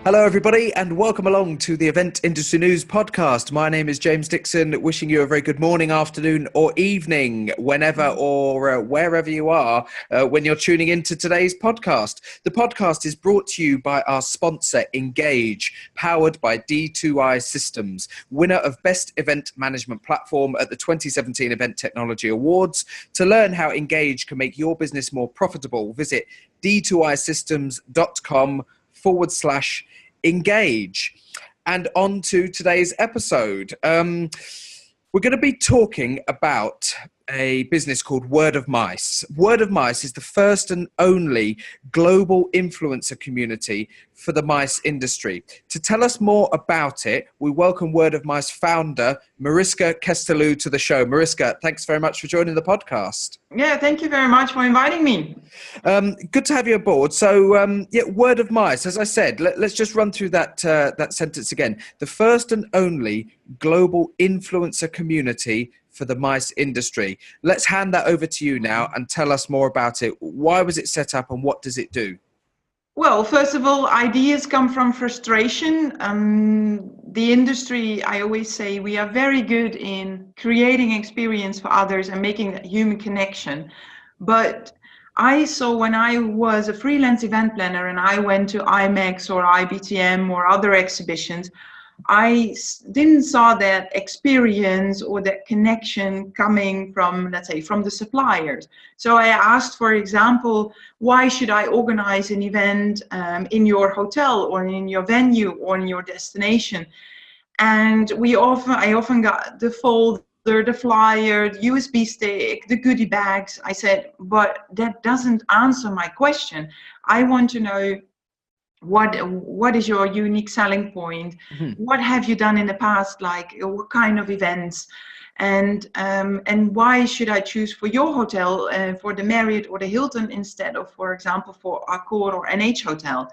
Hello, everybody, and welcome along to the Event Industry News podcast. My name is James Dixon, wishing you a very good morning, afternoon, or evening, whenever or wherever you are when you're tuning into today's podcast. The podcast is brought to you by our sponsor, Engage, powered by D2I Systems, winner of Best Event Management Platform at the 2017 Event Technology Awards. To learn how Engage can make your business more profitable, visit d2isystems.com/engage. And on to today's episode. We're going to be talking about a business called Word of Mice. Word of Mice is the first and only global influencer community for the mice industry. To tell us more about it, we welcome Word of Mice founder Mariska to the show. Mariska, thanks very much for joining the podcast. Yeah, thank you very much for inviting me. Good to have you aboard. So, Word of Mice, as I said, let's just run through that sentence again. The first and only global influencer community for the mice industry. Let's hand that over to you now and tell us more about it. Why was it set up and what does it do? Well, first of all, ideas come from frustration. The industry, I always say, we are very good in creating experience for others and making that human connection. But I saw when I was a freelance event planner and I went to IMEX or IBTM or other exhibitions, I didn't saw that experience or that connection coming from, let's say, from the suppliers. So I asked, for example, why should I organize an event in your hotel or in your venue or in your destination? And I often got the folder, the flyer, the USB stick, the goodie bags. I said, but that doesn't answer my question. I want to know, what is your unique selling point? Mm-hmm. What have you done in the past? Like what kind of events? And why should I choose for your hotel, for the Marriott or the Hilton instead of, for example, for Accor or NH Hotel?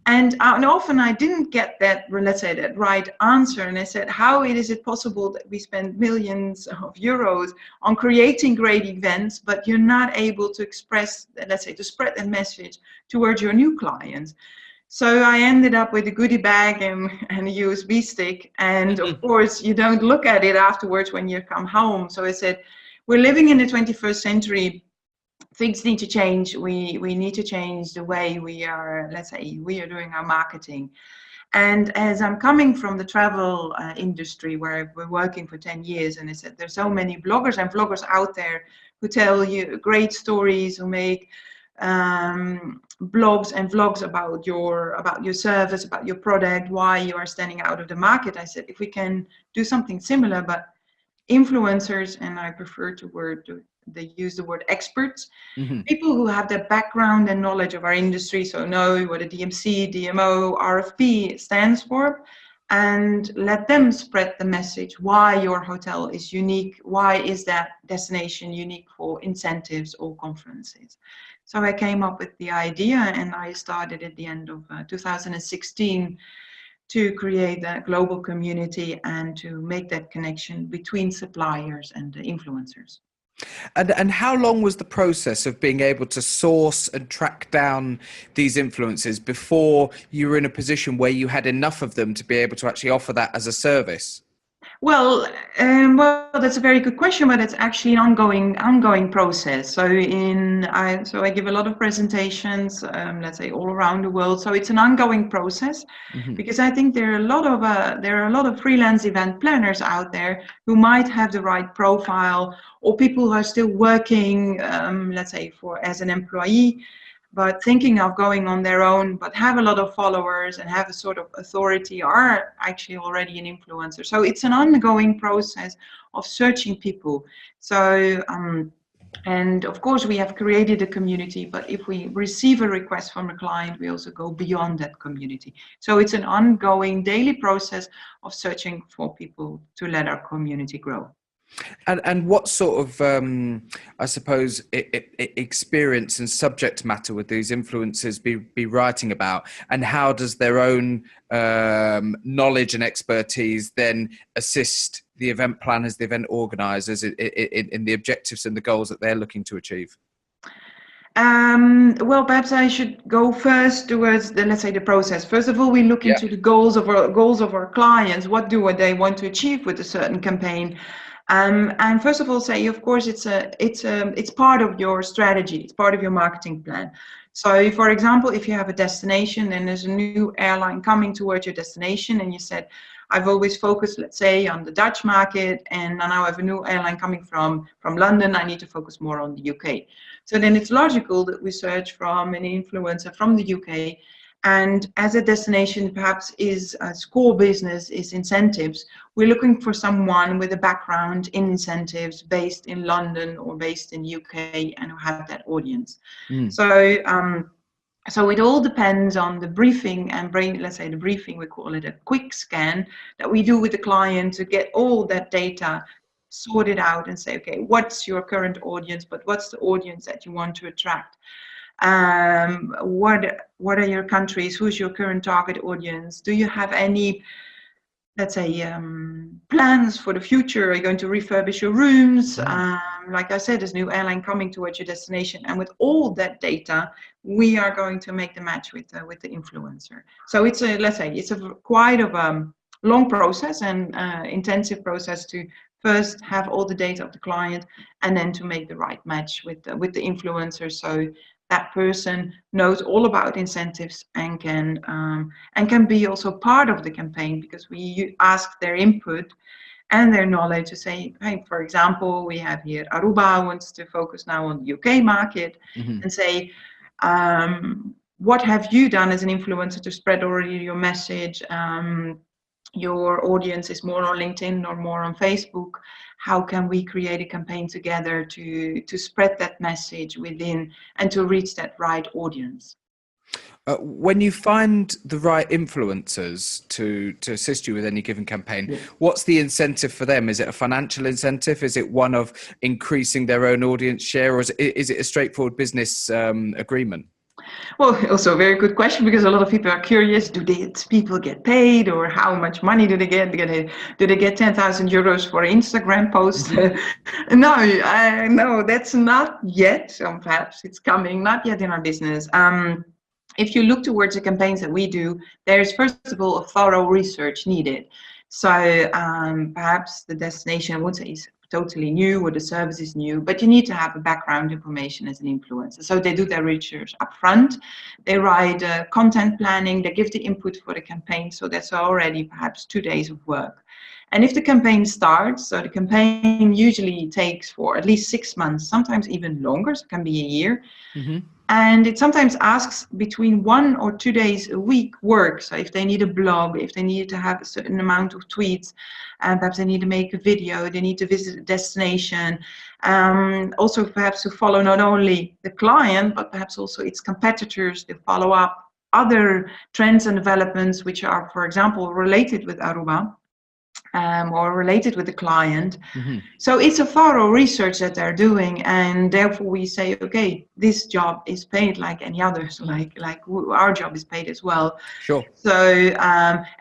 And often I didn't get that, let's say, that right answer. And I said, how is it possible that we spend millions of euros on creating great events, but you're not able to express, let's say, to spread that message towards your new clients? So I ended up with a goodie bag and a USB stick. And of course, you don't look at it afterwards when you come home. So I said, we're living in the 21st century. Things need to change. We need to change the way we are, let's say, we are doing our marketing. And as I'm coming from the travel industry where I've been working for 10 years, and I said, there's so many bloggers and vloggers out there who tell you great stories, who make blogs and vlogs about your service, about your product, why you are standing out of the market. I said, if we can do something similar, but influencers, and I prefer they use the word experts, mm-hmm. people who have the background and knowledge of our industry, so know what a DMC, DMO, RFP stands for, and let them spread the message why your hotel is unique, why is that destination unique for incentives or conferences. So I came up with the idea and I started at the end of 2016 to create that global community and to make that connection between suppliers and the influencers. And how long was the process of being able to source and track down these influencers before you were in a position where you had enough of them to be able to actually offer that as a service? Well, that's a very good question, but it's actually an ongoing process. So I give a lot of presentations, let's say all around the world. So it's an ongoing process, mm-hmm. because I think there are a lot of freelance event planners out there who might have the right profile, or people who are still working, let's say as an employee, but thinking of going on their own, but have a lot of followers and have a sort of authority, are actually already an influencer. So it's an ongoing process of searching people. So, and of course we have created a community, but if we receive a request from a client, we also go beyond that community. So it's an ongoing daily process of searching for people to let our community grow. And what sort of, I suppose, experience and subject matter would these influencers be writing about? And how does their own knowledge and expertise then assist the event planners, the event organizers in the objectives and the goals that they're looking to achieve? Well, perhaps I should go first towards the, let's say, the process. First of all, we look into the goals of our clients. What do they want to achieve with a certain campaign? And first of all, say, of course, it's part of your strategy. It's part of your marketing plan. So, for example, if you have a destination and there's a new airline coming towards your destination, and you said, I've always focused, let's say, on the Dutch market, and now I have a new airline coming from London. I need to focus more on the UK. So then it's logical that we search from an influencer from the UK. And as a destination perhaps is a core business, is incentives, we're looking for someone with a background in incentives based in London or based in UK and who have that audience. So it all depends on the briefing let's say the briefing, we call it a quick scan that we do with the client to get all that data sorted out and say, okay, what's your current audience, but what's the audience that you want to attract? What are your countries? Who's your current target audience? Do you have any, let's say, plans for the future? Are you going to refurbish your rooms? Like I said, there's a new airline coming towards your destination, and with all that data, we are going to make the match with the influencer. So it's quite of a long process and intensive process to first have all the data of the client, and then to make the right match with the influencer, so that person knows all about incentives and can be also part of the campaign, because we ask their input and their knowledge to say, hey, for example, we have here Aruba wants to focus now on the UK market, and say, what have you done as an influencer to spread already your message? Your audience is more on LinkedIn or more on Facebook. How can we create a campaign together to spread that message within and to reach that right audience? When you find the right influencers to assist you with any given campaign, what's the incentive for them? Is it a financial incentive? Is it one of increasing their own audience share, or is it a straightforward business agreement? Well, also a very good question, because a lot of people are curious, do people get paid, or how much money do they get? Do they get 10,000 euros for an Instagram post? No, that's not yet. Perhaps it's coming, not yet in our business. If you look towards the campaigns that we do, there's first of all a thorough research needed. So perhaps the destination, I won't say is totally new or the service is new, but you need to have a background information as an influencer. So they do their research up front, they write content planning, they give the input for the campaign. So that's already perhaps 2 days of work. And if the campaign starts, so the campaign usually takes for at least 6 months, sometimes even longer, so it can be a year. And it sometimes asks between 1 or 2 days a week work. So if they need a blog, if they need to have a certain amount of tweets, and perhaps they need to make a video, they need to visit a destination. Also perhaps to follow not only the client, but perhaps also its competitors, to follow up other trends and developments which are, for example, related with Aruba. Or related with the client. So it's a thorough research that they're doing, and therefore we say, okay, this job is paid like any others, like our job is paid as well. Sure. So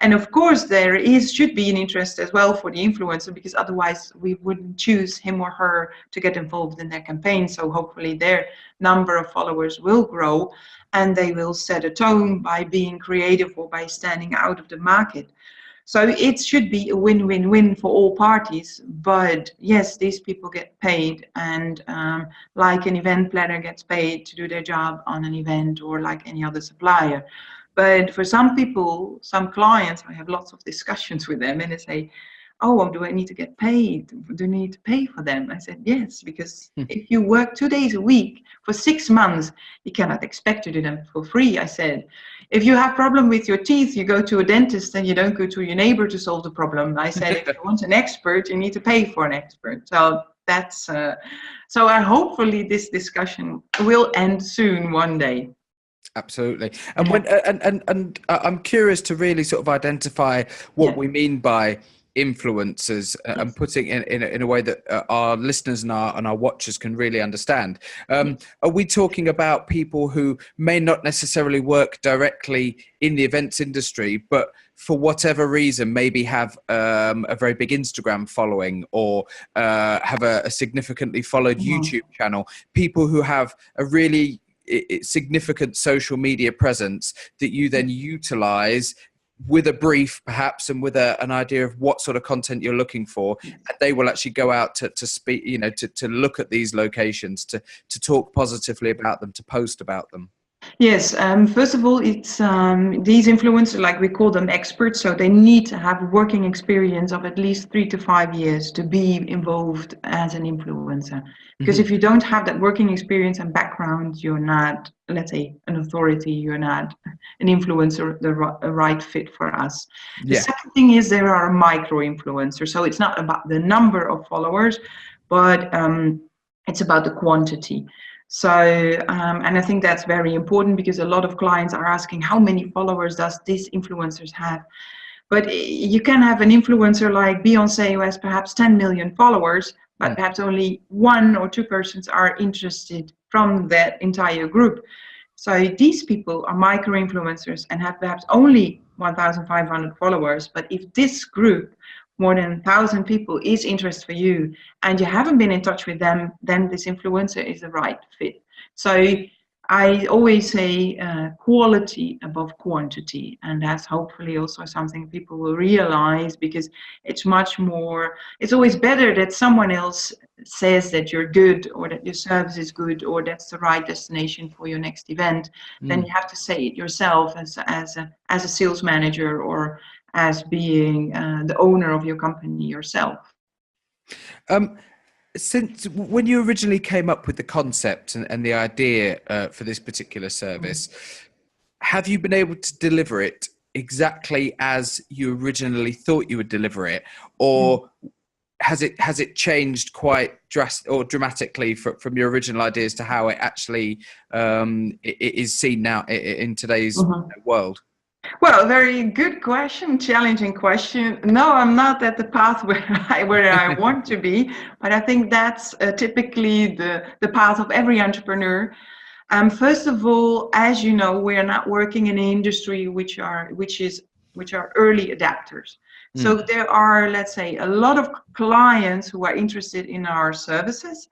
and of course there should be an interest as well for the influencer, because otherwise we wouldn't choose him or her to get involved in their campaign. So hopefully their number of followers will grow, and they will set a tone by being creative or by standing out of the market. So it should be a win-win-win for all parties. But yes, these people get paid, and like an event planner gets paid to do their job on an event, or like any other supplier. But for some people, some clients, I have lots of discussions with them, and they say, oh, do I need to get paid? Do I need to pay for them? I said, yes, because if you work 2 days a week for 6 months, you cannot expect to do them for free. I said, if you have problem with your teeth, you go to a dentist, and you don't go to your neighbor to solve the problem. I said, if you want an expert, you need to pay for an expert. So that's, so hopefully this discussion will end soon one day. Absolutely. And when and I'm curious to really sort of identify what we mean by influencers, and putting in a way that our listeners and our watchers can really understand. Are we talking about people who may not necessarily work directly in the events industry, but for whatever reason maybe have a very big Instagram following, or have a significantly followed YouTube channel? People who have a really significant social media presence that you then utilize with a brief perhaps, and with an idea of what sort of content you're looking for, and they will actually go out to speak, you know, to look at these locations, to talk positively about them, to post about them. Yes, first of all, it's these influencers, like we call them experts, so they need to have working experience of at least 3 to 5 years to be involved as an influencer. Because if you don't have that working experience and background, you're not, let's say, an authority, you're not an influencer, a right fit for us. The second thing is there are micro influencers, so it's not about the number of followers, but it's about the quantity. So, and I think that's very important, because a lot of clients are asking, how many followers does this influencers have? But you can have an influencer like Beyonce who has perhaps 10 million followers, but perhaps only 1 or 2 persons are interested from that entire group. So these people are micro influencers and have perhaps only 1,500 followers. But if this group, more than 1,000 people, is interest for you and you haven't been in touch with them, then this influencer is the right fit. So I always say quality above quantity, and that's hopefully also something people will realize, because it's much more, it's always better that someone else says that you're good, or that your service is good, or that's the right destination for your next event, than you have to say it yourself as a sales manager, or as being the owner of your company yourself. Since when you originally came up with the concept and the idea for this particular service, have you been able to deliver it exactly as you originally thought you would deliver it, or has it changed quite dramatically from your original ideas to how it actually it is seen now in today's world? Well, very good question, challenging question. No, I'm not at the path where I want to be, but I think that's typically the path of every entrepreneur. First of all, as you know, we are not working in an industry which are early adapters. So there are, let's say, a lot of clients who are interested in our services,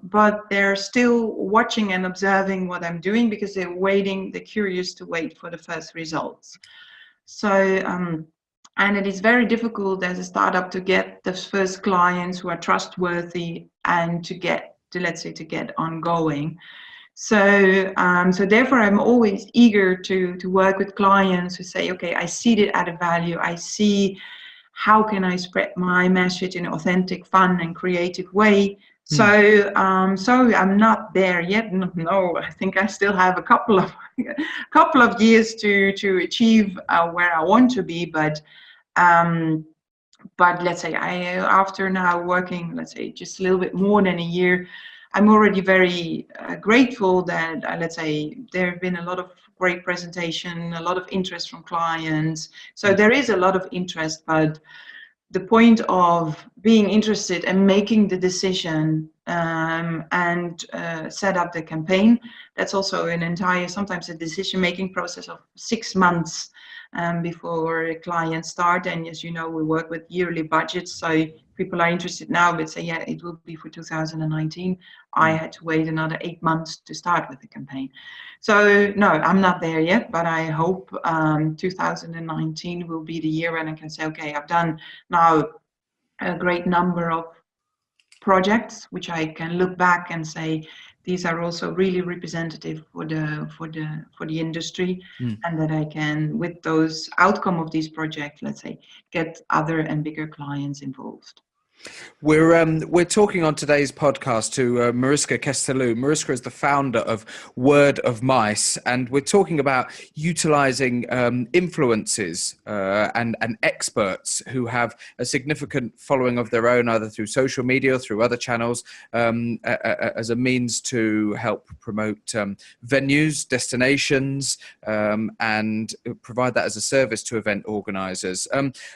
but they're still watching and observing what I'm doing, because they're curious to wait for the first results. So, and it is very difficult as a startup to get the first clients who are trustworthy and to get ongoing. So, so therefore I'm always eager to work with clients who say, okay, I see the added value, I see how can I spread my message in an authentic, fun and creative way. So, so I'm not there yet. No, I think I still have a couple of years to achieve where I want to be. But let's say after now working, let's say just a little bit more than a year, I'm already very grateful that let's say there have been a lot of great presentation, a lot of interest from clients. So there is a lot of interest, but the point of being interested and making the decision and set up the campaign, that's also sometimes a decision-making process of 6 months before clients start. And as you know, we work with yearly budgets, so people are interested now but say, yeah, it will be for 2019. I had to wait another 8 months to start with the campaign. So no, I'm not there yet, but I hope 2019 will be the year when I can say, okay, I've done now a great number of projects which I can look back and say these are also really representative for the industry, and that I can, with those outcome of these projects, let's say, get other and bigger clients involved. We're talking on today's podcast to Mariska Kesteloo. Mariska is the founder of Word of Mice, and we're talking about utilizing influencers and experts who have a significant following of their own, either through social media or through other channels, as a means to help promote venues, destinations, and provide that as a service to event organizers.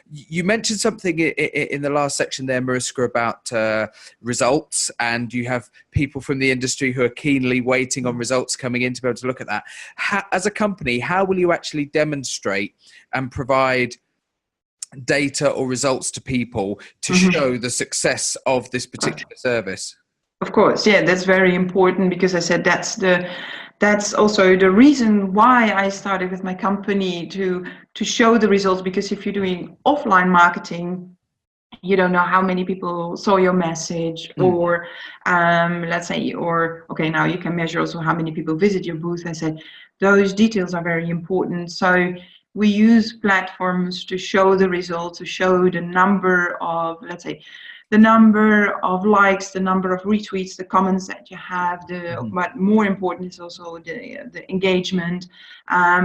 You mentioned something in the last section there, Mariska, about results, and you have people from the industry who are keenly waiting on results coming in to be able to look at that. As a company, how will you actually demonstrate and provide data or results to people to show the success of this particular service? Of course, yeah, that's very important, because I said that's that's also the reason why I started with my company to show the results, because if you're doing offline marketing, you don't know how many people saw your message, or let's say, or okay, now you can measure also how many people visit your booth. I said those details are very important. So we use platforms to show the results, to show the number of, let's say, the number of likes, the number of retweets, the comments that you have, but more important is also the engagement,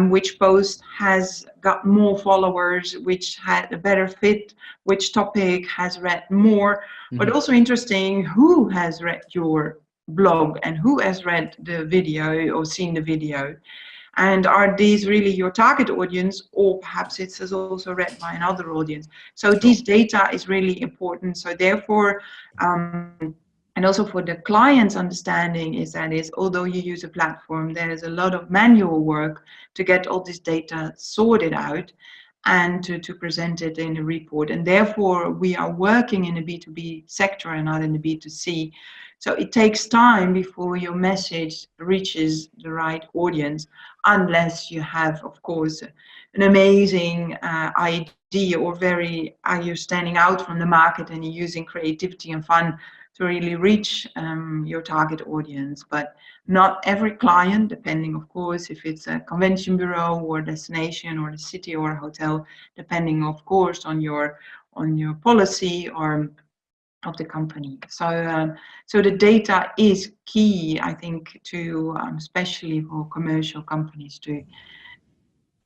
which post has got more followers, which had a better fit, which topic has read more, but also interesting who has read your blog and who has read the video or seen the video. And are these really your target audience, or perhaps it's also read by another audience? So these data is really important. So therefore, and also for the client's understanding is although you use a platform, there is a lot of manual work to get all this data sorted out and to present it in a report. And therefore, we are working in the B2B sector and not in the B2C. So it takes time before your message reaches the right audience, unless you have, of course, an amazing idea, or you're standing out from the market and you're using creativity and fun to really reach your target audience. But not every client, depending, of course, if it's a convention bureau or destination or a city or a hotel, depending, of course, on your policy or of the company. So so the data is key, I think, to especially for commercial companies to,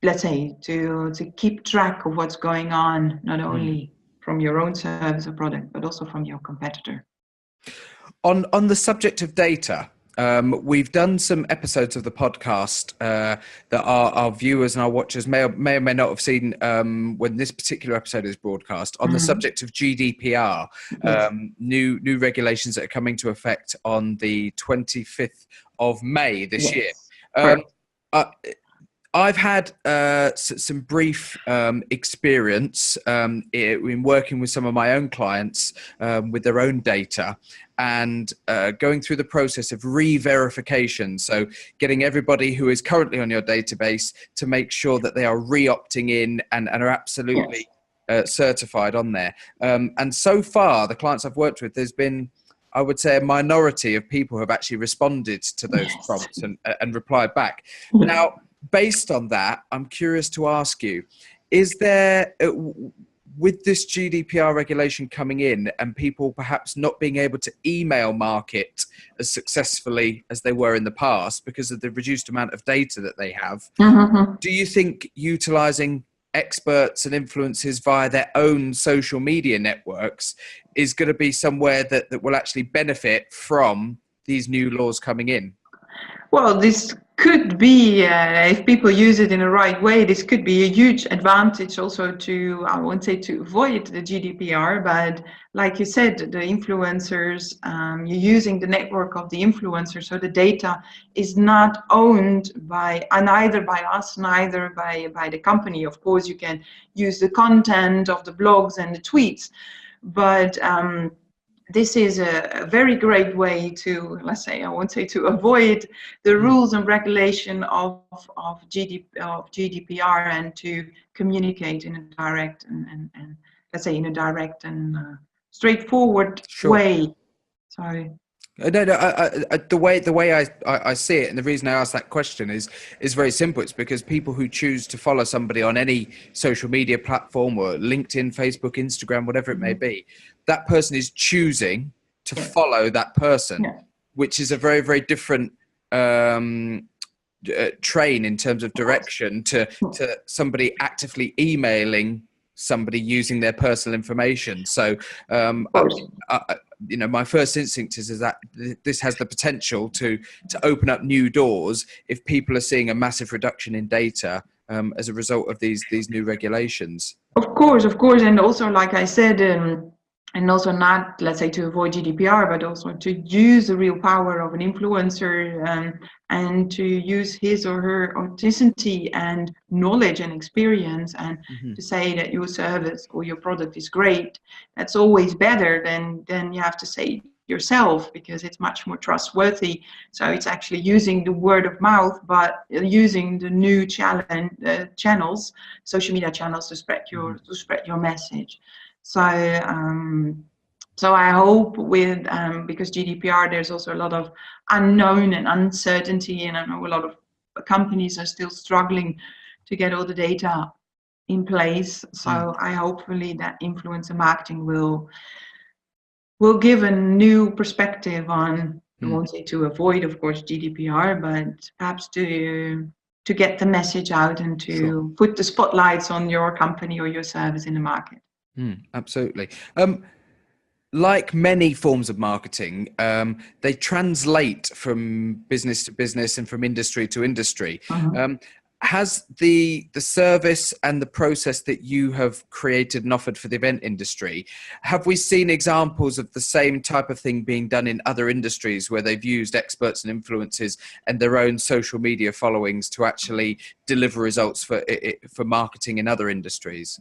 let's say, to keep track of what's going on, not only from your own service or product, but also from your competitor. On the subject of data, we've done some episodes of the podcast that our viewers and our watchers may or may not have seen when this particular episode is broadcast, on the subject of GDPR, new regulations that are coming to effect on the 25th of May this year. I've had some brief experience in working with some of my own clients with their own data, and going through the process of re-verification. So getting everybody who is currently on your database to make sure that they are re-opting in and are absolutely certified on there. And so far, the clients I've worked with, there's been, I would say, a minority of people who have actually responded to those prompts and replied back. Now, based on that, I'm curious to ask you, is there, with this GDPR regulation coming in and people perhaps not being able to email market as successfully as they were in the past because of the reduced amount of data that they have, do you think utilizing experts and influencers via their own social media networks is going to be somewhere that will actually benefit from these new laws coming in? Well, this could be, if people use it in the right way, this could be a huge advantage also to, I won't say to avoid the GDPR, but like you said, the influencers, you're using the network of the influencers, so the data is not owned by, neither by us, neither by the company. Of course, you can use the content of the blogs and the tweets, but this is a very great way to, let's say, I won't say to avoid the rules and regulation of GDPR and to communicate in a direct and let's say in a direct and straightforward way. Sorry. No, the way I see it, and the reason I ask that question is very simple. It's because people who choose to follow somebody on any social media platform, or LinkedIn, Facebook, Instagram, whatever it may be, that person is choosing to follow that person, which is a very, very different train in terms of direction to somebody actively emailing somebody using their personal information. So you know, my first instinct is that this has the potential to open up new doors if people are seeing a massive reduction in data as a result of these new regulations. Of course, and also, like I said, and also not, let's say, to avoid GDPR, but also to use the real power of an influencer and to use his or her authenticity and knowledge and experience, and to say that your service or your product is great. That's always better than you have to say yourself because it's much more trustworthy. So it's actually using the word of mouth, but using the new channels, social media channels, to spread your message. So so I hope with because GDPR, there's also a lot of unknown and uncertainty, and I know a lot of companies are still struggling to get all the data in place. So I hopefully that influencer marketing will give a new perspective on, I won't say to avoid, of course, GDPR, but perhaps to get the message out and to put the spotlights on your company or your service in the market. Absolutely. Like many forms of marketing, they translate from business to business and from industry to industry. Has the service and the process that you have created and offered for the event industry, have we seen examples of the same type of thing being done in other industries where they've used experts and influencers and their own social media followings to actually deliver results for marketing in other industries?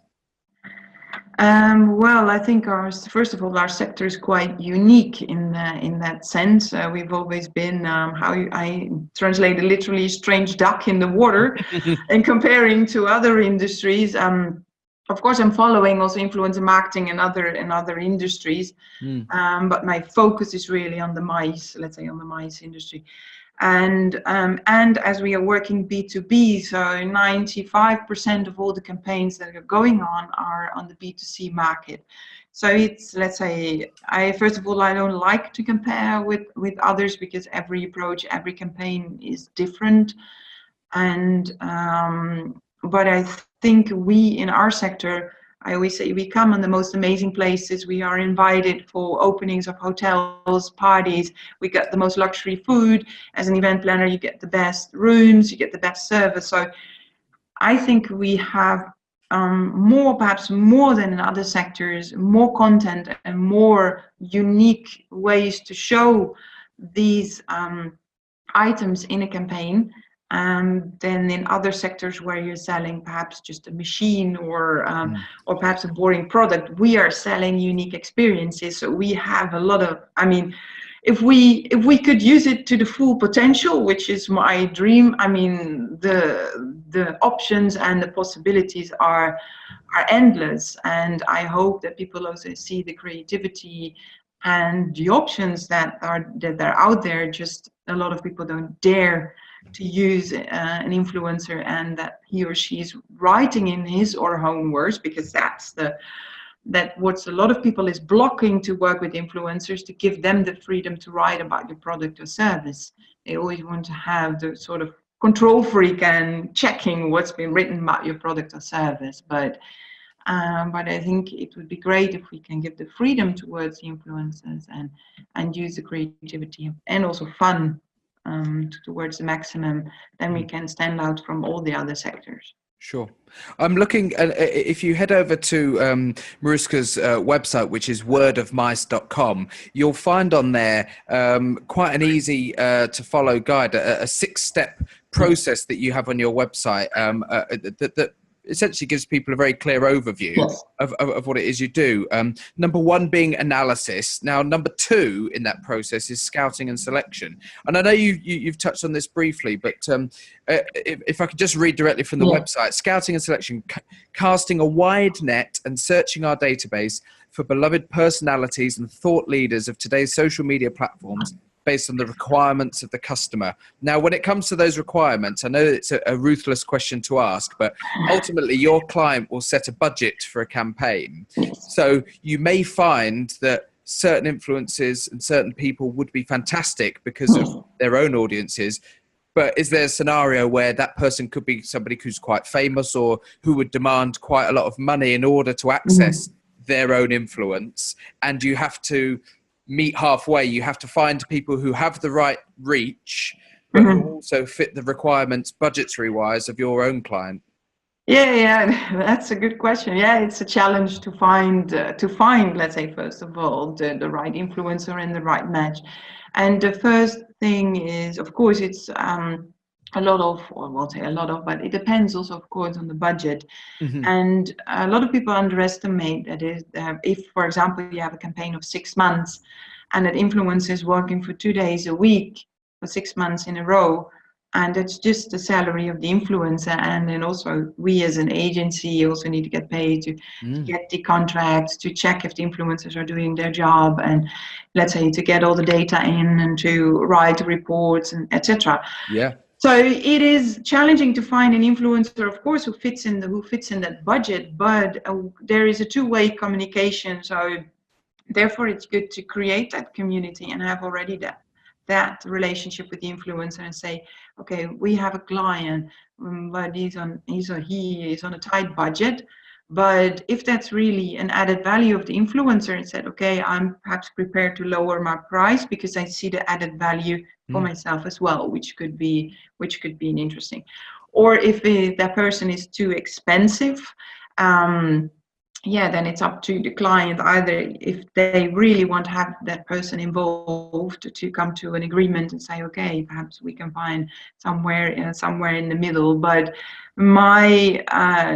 Well, I think first of all, our sector is quite unique in that sense. We've always been, I translate it literally, strange duck in the water, and comparing to other industries. Of course, I'm following also influencer marketing and other industries, but my focus is really on the mice, let's say on the mice industry. And as we are working B2B, so 95% of all the campaigns that are going on are on the B2C market. So it's, let's say, first of all, I don't like to compare with others because every approach, every campaign is different. And but I think we in our sector, I always say we come on the most amazing places. We are invited for openings of hotels, parties. We get the most luxury food. As an event planner, you get the best rooms, you get the best service. So I think we have perhaps more than in other sectors, more content and more unique ways to show these items in a campaign. Than in other sectors where you're selling perhaps just a machine or perhaps a boring product. We are selling unique experiences, so we have a lot of, I mean, if we could use it to the full potential, which is my dream, I mean, the options and the possibilities are endless, and I hope that people also see the creativity and the options that are out there. Just a lot of people don't dare to use an influencer, and that he or she is writing in his or her own words, because that's what a lot of people is blocking to work with influencers, to give them the freedom to write about your product or service. They always want to have the sort of control freak and checking what's been written about your product or service. But I think it would be great if we can give the freedom towards the influencers and use the creativity and also fun towards the maximum. Then we can stand out from all the other sectors. Sure. I'm looking at, if you head over to Mariska's website, which is wordofmice.com, you'll find on there quite an easy to follow guide, a 6-step process that you have on your website that essentially gives people a very clear overview of what it is you do. Number 1 being analysis. Now, number 2 in that process is scouting and selection. And I know you've touched on this briefly, but if I could just read directly from the website: scouting and selection, casting a wide net and searching our database for beloved personalities and thought leaders of today's social media platforms based on the requirements of the customer. Now, when it comes to those requirements, I know it's a ruthless question to ask, but ultimately your client will set a budget for a campaign. So you may find that certain influencers and certain people would be fantastic because of their own audiences. But is there a scenario where that person could be somebody who's quite famous or who would demand quite a lot of money in order to access their own influence, and you have to meet halfway? You have to find people who have the right reach, but who also fit the requirements budgetary wise of your own client. Yeah, that's a good question. Yeah, it's a challenge to find, let's say, first of all, the right influencer and the right match. And the first thing is, of course, it's a lot of, or I won't say a lot of, but it depends also, of course, on the budget. And a lot of people underestimate that if, for example, you have a campaign of 6 months and that influencers working for 2 days a week for 6 months in a row, and it's just the salary of the influencer. And then also we as an agency also need to get paid to get the contracts, to check if the influencers are doing their job, and let's say to get all the data in and to write reports and etc. Yeah. So it is challenging to find an influencer, of course, who fits in that budget, but there is a two-way communication. So therefore it's good to create that community and have already that relationship with the influencer and say, okay, we have a client, but he is on a tight budget. But if that's really an added value of the influencer, and said, okay, I'm perhaps prepared to lower my price because I see the added value for myself as well, which could be an interesting. Or if that person is too expensive, then it's up to the client, either if they really want to have that person involved, to come to an agreement and say, okay, perhaps we can find somewhere in the middle. But my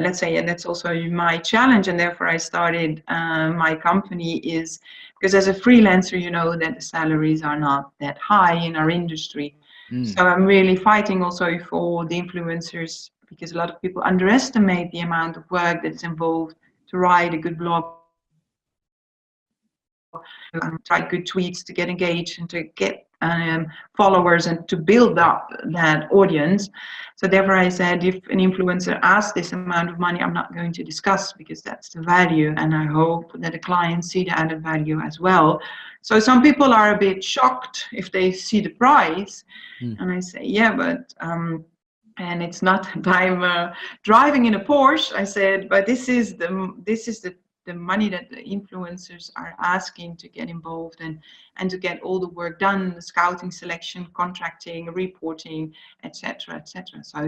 let's say, and that's also my challenge, and therefore I started my company, is because as a freelancer, you know that the salaries are not that high in our industry. So I'm really fighting also for the influencers, because a lot of people underestimate the amount of work that is involved to write a good blog, write good tweets, to get engaged and to get followers and to build up that audience. So therefore I said, if an influencer asks this amount of money, I'm not going to discuss, because that's the value, and I hope that the clients see the added value as well. So some people are a bit shocked if they see the price, and I say, yeah, but and it's not that I'm driving in a Porsche. I said, but this is the money that the influencers are asking to get involved and to get all the work done, the scouting, selection, contracting, reporting, etc., etc. So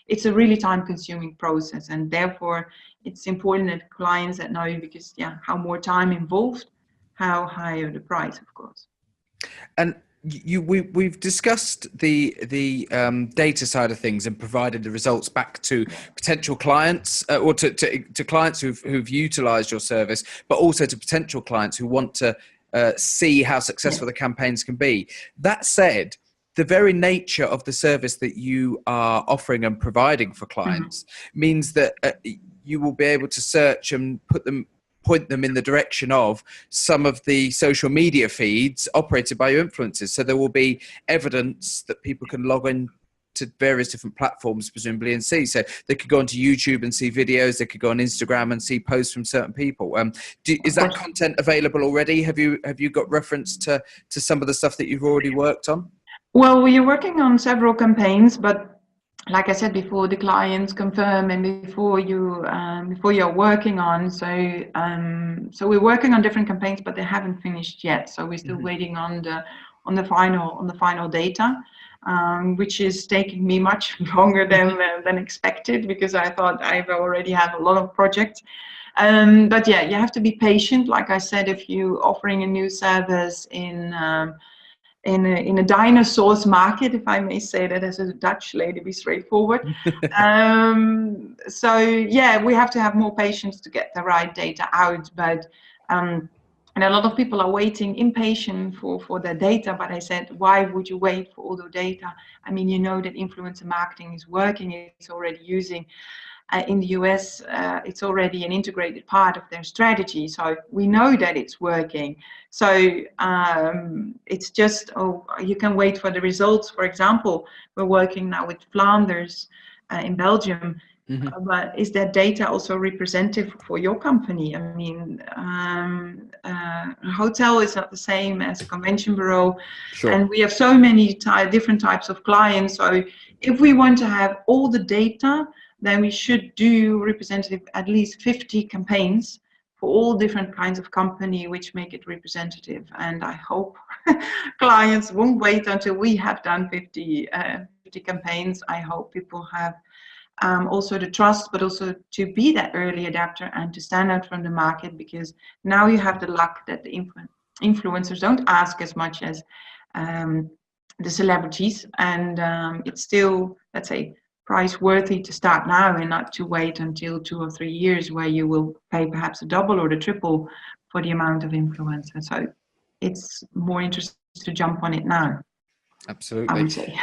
it's a really time-consuming process, and therefore it's important that clients that know, because how more time involved, how higher the price, of course. And we've discussed the data side of things and provided the results back to potential clients, or to clients who've utilized your service, but also to potential clients who want to see how successful the campaigns can be. That said, the very nature of the service that you are offering and providing for clients means that you will be able to search and point them in the direction of some of the social media feeds operated by your influencers. So there will be evidence that people can log in to various different platforms, presumably, and see. So they could go onto YouTube and see videos. They could go on Instagram and see posts from certain people. Is that content available already? Have you got reference to some of the stuff that you've already worked on? Well, we are working on several campaigns, but like I said before, the clients confirm, and before you're working on. So we're working on different campaigns, but they haven't finished yet. So we're still waiting on the final data, which is taking me much longer than expected, because I thought I already have a lot of projects. But yeah, you have to be patient. Like I said, if you're offering a new service in a dinosaurs market, if I may say that as a Dutch lady, be straightforward. So yeah, we have to have more patience to get the right data out. But and a lot of people are waiting impatient for their data. But I said, why would you wait for all the data? I mean, you know that influencer marketing is working. It's already using. In the US, it's already an integrated part of their strategy. So we know that it's working. So it's just, you can wait for the results. For example, we're working now with Flanders in Belgium. But is that data also representative for your company? I mean, a hotel is not the same as a convention bureau. Sure. And we have so many different types of clients. So if we want to have all the data, then we should do representative at least 50 campaigns for all different kinds of company, which make it representative. And I hope clients won't wait until we have done 50 campaigns. I hope people have also the trust, but also to be that early adapter and to stand out from the market, because now you have the luck that the influencers don't ask as much as the celebrities, and it's still, let's say, price worthy to start now and not to wait until 2 or 3 years, where you will pay perhaps a double or the triple for the amount of influencers. So it's more interesting to jump on it now. Absolutely. I would say.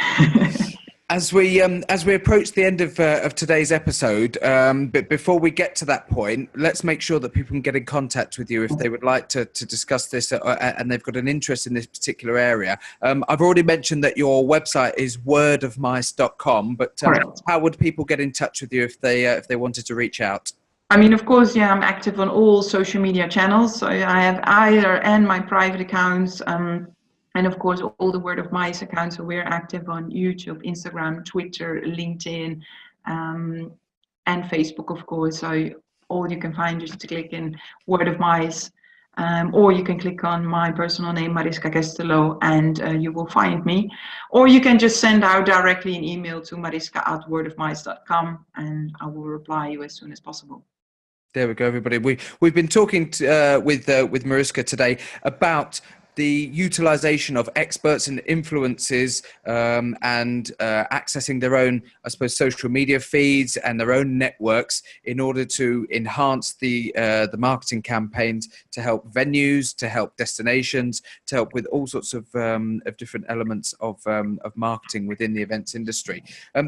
As we approach the end of today's episode, but before we get to that point, let's make sure that people can get in contact with you if they would like to discuss this and they've got an interest in this particular area. I've already mentioned that your website is wordofmice.com, but how would people get in touch with you if they wanted to reach out? I mean, of course, yeah, I'm active on all social media channels. So I have either and my private accounts. And of course, all the Word of Mice accounts. So we're active on YouTube, Instagram, Twitter, LinkedIn, and Facebook, of course. So all you can find just to click in Word of Mice, or you can click on my personal name, Mariska Castello, and you will find me. Or you can just send out directly an email to mariska@wordofmice.com, and I will reply you as soon as possible. There we go, everybody. We've been talking with Mariska today about the utilization of experts and influencers and accessing their own, I suppose, social media feeds and their own networks in order to enhance the marketing campaigns to help venues, to help destinations, to help with all sorts of different elements of marketing within the events industry.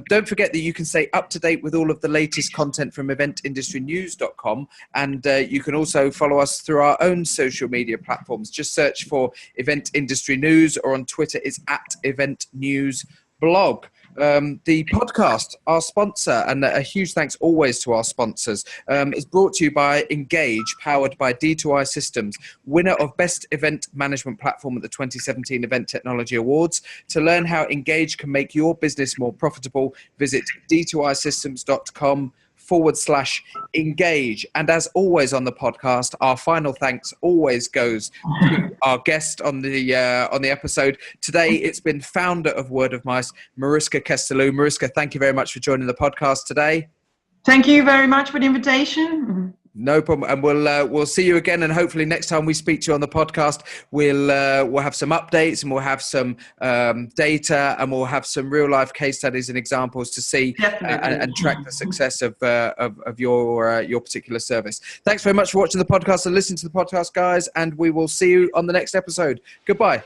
Don't forget that you can stay up to date with all of the latest content from eventindustrynews.com, and you can also follow us through our own social media platforms. Just search for Event Industry News, or on Twitter it's @EventNewsBlog. The podcast, our sponsor, and a huge thanks always to our sponsors, is brought to you by Engage, powered by D2I Systems, winner of Best Event Management Platform at the 2017 Event Technology Awards. To learn how Engage can make your business more profitable, visit d2isystems.com/engage. And as always on the podcast, our final thanks always goes to our guest on the episode. Today, it's been founder of Word of Mice, Mariska Castello. Mariska, thank you very much for joining the podcast today. Thank you very much for the invitation. No problem, and we'll see you again, and hopefully next time we speak to you on the podcast, we'll have some updates, and we'll have some data, and we'll have some real life case studies and examples to see and track the success of your particular service. Thanks very much for watching the podcast and listening to the podcast, guys, and we will see you on the next episode. Goodbye.